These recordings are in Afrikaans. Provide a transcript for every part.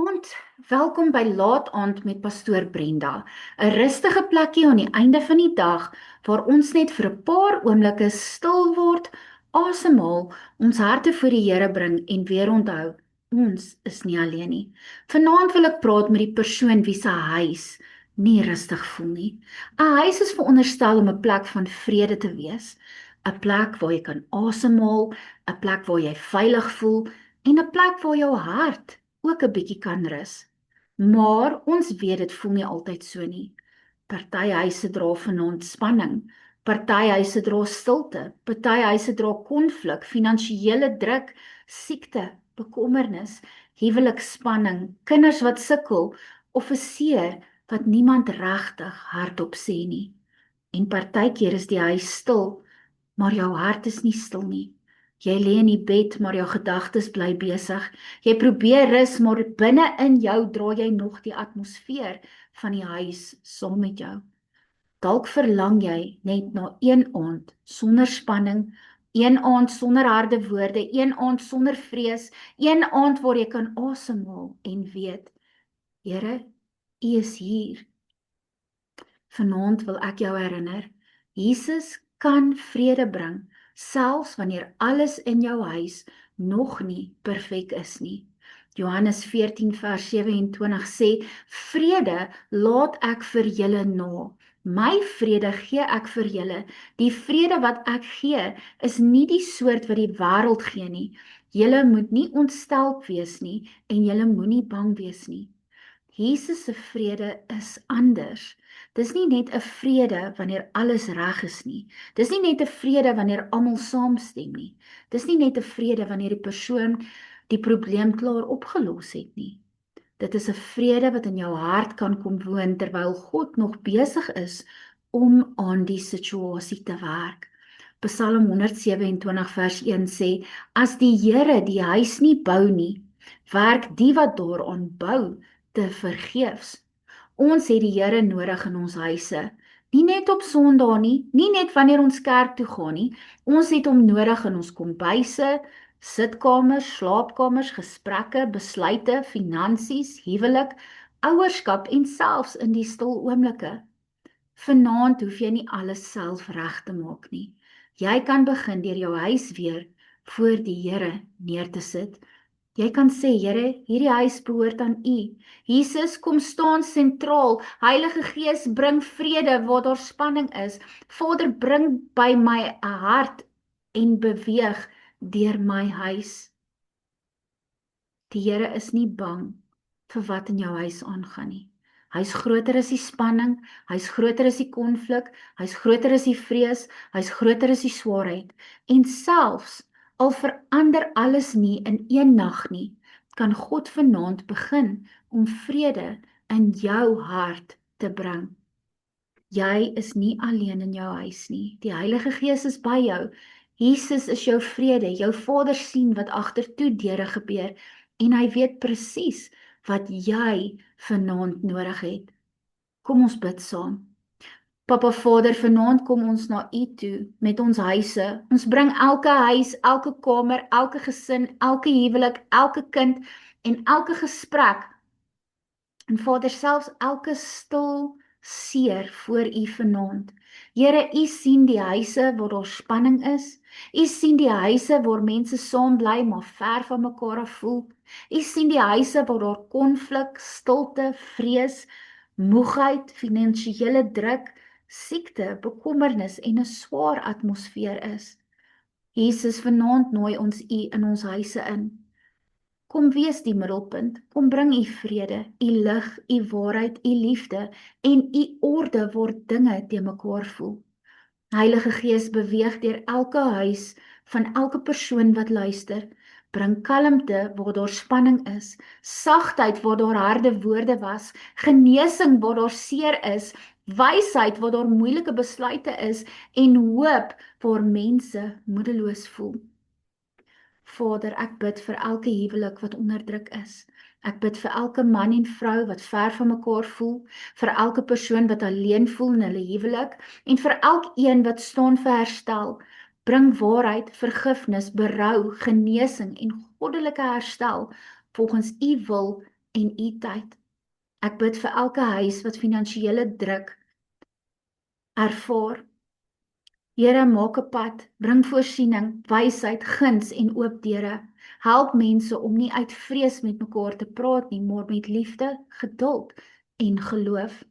Goeienaand, welkom by Laat Aand met Pastoor Brenda. 'n Rustige plekkie aan die einde van die dag waar ons net vir 'n paar oomblikke stil word, asemhaal, ons harte voor die Here bring en weer onthou, ons is nie alleen nie. Vanaand wil ek praat met die persoon wie se huis nie rustig voel nie. 'n Huis is veronderstel om 'n plek van vrede te wees, 'n plek waar jy kan asemhaal, 'n plek waar jy veilig voel en 'n plek waar jou hart ook 'n bietjie kan rus. Maar ons weet dit voel nie altyd so nie. Party huise dra vanaand spanning, party huise dra stilte, party huise dra konflik, finansiële druk, siekte, bekommernis, huweliksspanning, kinders wat sukkel of 'n seer wat niemand regtig hardop sê nie. En partykeer is die huis stil, maar jou hart is nie stil nie. Jy lê in die bed, maar jou gedagtes bly besig. Jy probeer rus, maar binne in jou dra jy nog die atmosfeer van die huis saam met jou. Dalk verlang jy net na een aand sonder spanning, een aand sonder harde woorde, een aand sonder vrees, een aand waar jy kan asemhaal en weet, Here, U is hier. Vanaand wil ek jou herinner, Jesus kan vrede bring, selfs wanneer alles in jou huis nog nie perfek is nie. Johannes 14 vers 27 sê, vrede laat ek vir julle na. My vrede gee ek vir julle. Die vrede wat ek gee, is nie die soort wat die wêreld gee nie. Julle moet nie ontstelp wees nie, en julle moenie bang wees nie. Jesus se vrede is anders. Dis nie net 'n vrede wanneer alles reg is nie. Dis nie net 'n vrede wanneer almal saamstem nie. Dis nie net 'n vrede wanneer die persoon die probleem klaar opgelos het nie. Dit is 'n vrede wat in jou hart kan kom woon terwyl God nog besig is om aan die situasie te werk. Psalm 127 vers 1 sê, as die Here die huis nie bou nie, werk die wat daaraan bou te vergeefs. Ons het die Here nodig in ons huise, nie net op Sondae nie, nie net wanneer ons kerk toe gaan nie, ons het hom nodig in ons kombuise, sitkamers, slaapkamers, gesprekke, besluite, finansies, huwelik, ouerskap en selfs in die stil oomblikke. Vanaand hoef jy nie alles self reg te maak nie. Jy kan begin deur jou huis weer voor die Here neer te sit. Jy kan sê, Here, hierdie huis behoort aan U. Jesus, kom staan sentraal. Heilige Gees, bring vrede waar daar spanning is. Vader, bring by my 'n hart en beweeg deur my huis. Die Here is nie bang vir wat in jou huis aangaan nie. Hy's groter as die spanning, hy's groter as die konflik, hy's groter as die vrees, hy's groter as die swaarheid. En selfs al verander alles nie in een nag nie, kan God vanaand begin om vrede in jou hart te bring. Jy is nie alleen in jou huis nie. Die Heilige Gees is by jou. Jesus is jou vrede. Jou Vader sien wat agtertoe deure gebeur en hy weet presies wat jy vanaand nodig het. Kom ons bid saam. Papa Vader, vanaand kom ons na U toe met ons huise. Ons bring elke huis, elke kamer, elke gesin, elke huwelik, elke kind en elke gesprek. En Vader, selfs elke stil seer voor U vanaand. Here, U sien die huise waar daar spanning is. U sien die huise waar mense saam bly maar ver van mekaar af voel. U sien die huise waar daar konflik, stilte, vrees, moegheid, finansiële druk, siekte, bekommernis en 'n swaar atmosfeer is. Jesus, vanaand nooi ons U in ons huise in. Kom wees die middelpunt, kom bring U vrede, U lig, U waarheid, U liefde en U orde waar dinge te mekaar voel. Heilige Gees, beweeg deur elke huis van elke persoon wat luister. Bring kalmte waar daar spanning is, sagtheid waar daar harde woorde was, genesing waar daar seer is, wysheid waar daar moeilike besluite is en hoop waar mense moedeloos voel. Vader, ek bid vir elke huwelik wat onder druk is. Ek bid vir elke man en vrou wat ver van mekaar voel, vir elke persoon wat alleen voel in hulle huwelik en vir elkeen wat staan vir herstel. Bring waarheid, vergifnis, berou, genesing en goddelike herstel volgens U wil en u tyd. Ek bid vir elke huis wat finansiële druk ervaar. Here, maak 'n pad, bring voorsiening, wysheid, guns en oop deure. Help mense om nie uit vrees met mekaar te praat nie, maar met liefde, geduld en geloof.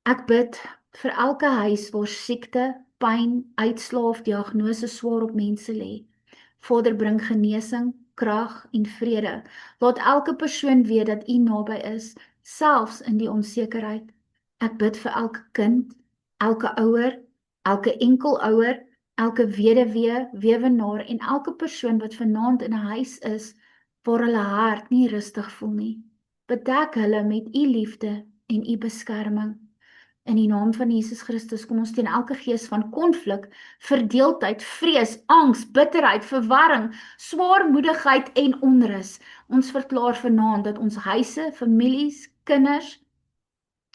Ek bid vir elke huis waar siekte, pyn, uitslae of diagnose swaar op mense lê. Vader, bring genesing, krag en vrede. Laat elke persoon weet dat U naby is, selfs in die onsekerheid. Ek bid vir elke kind, elke ouer, elke enkelouer, elke weduwee, weewenaar en elke persoon wat vanaand in 'n huis is waar hulle hart nie rustig voel nie. Bedek hulle met U liefde en U beskerming. In die naam van Jesus Christus kom ons teen elke gees van konflik, verdeeldheid, vrees, angs, bitterheid, verwarring, swaarmoedigheid en onrus. Ons verklaar vanaand dat ons huise, families, kinders,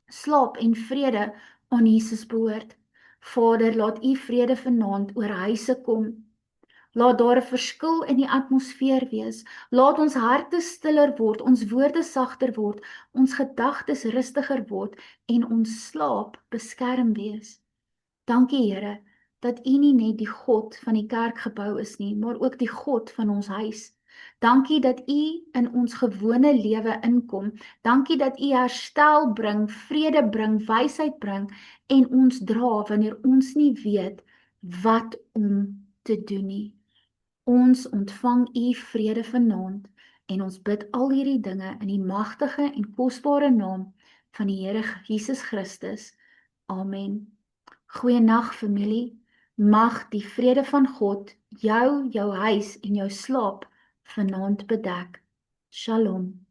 slaap en vrede aan Jesus behoort. Vader, laat U vrede vanaand oor huise kom. Laat daar 'n verskil in die atmosfeer wees. Laat ons harte stiller word, ons woorde sagter word, ons gedagtes rustiger word en ons slaap beskerm wees. Dankie Here, dat U nie net die God van die kerkgebou is nie, maar ook die God van ons huis. Dankie dat U in ons gewone lewe inkom. Dankie dat U herstel bring, vrede bring, wysheid bring en ons dra wanneer ons nie weet wat om te doen nie. Ons ontvang U vrede vanaand en ons bid al hierdie dinge in die magtige en kosbare naam van die Here Jesus Christus. Amen. Goeienaand familie. Mag die vrede van God jou huis en jou slaap vanaand bedek. Shalom.